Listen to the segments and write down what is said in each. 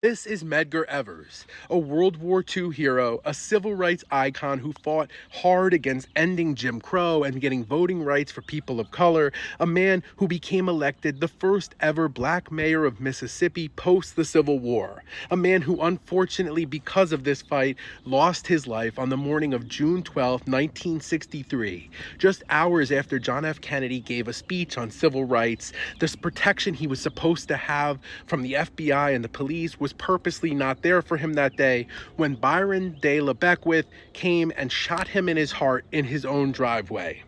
This is Medgar Evers, a World War II hero, a civil rights icon who fought hard against ending Jim Crow and getting voting rights for people of color, a man who became elected the first ever black mayor of Mississippi post the Civil War, a man who unfortunately, because of this fight, lost his life on the morning of June 12, 1963, just hours after John F. Kennedy gave a speech on civil rights. This protection he was supposed to have from the FBI and the police was purposely not there for him that day when Byron De La Beckwith came and shot him in his heart in his own driveway.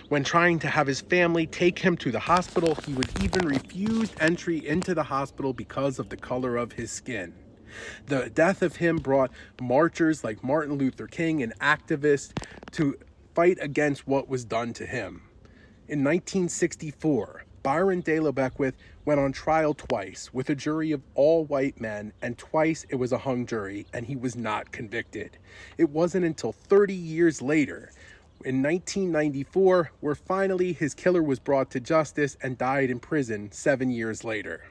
When trying to have his family take him to the hospital, he was even refused entry into the hospital because of the color of his skin. The death of him brought marchers like Martin Luther King and activists to fight against what was done to him. In 1964, Byron De La Beckwith went on trial twice with a jury of all white men, and twice it was a hung jury, and he was not convicted. It wasn't until 30 years later, in 1994, where finally his killer was brought to justice and died in prison 7 years later.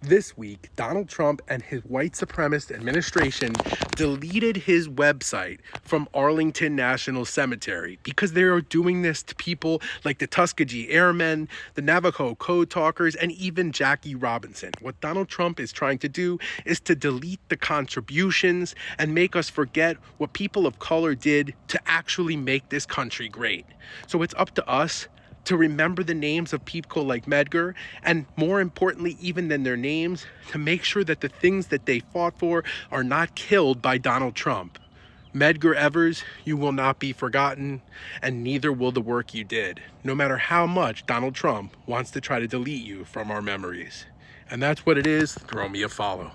This week, Donald Trump and his white supremacist administration deleted his website from Arlington National Cemetery because they are doing this to people like the Tuskegee Airmen, the Navajo Code Talkers, and even Jackie Robinson. What Donald Trump is trying to do is to delete the contributions and make us forget what people of color did to actually make this country great. So it's up to us to remember the names of people like Medgar, and more importantly, even than their names, to make sure that the things that they fought for are not killed by Donald Trump. Medgar Evers, you will not be forgotten, and neither will the work you did, no matter how much Donald Trump wants to try to delete you from our memories. And that's what it is. Throw me a follow.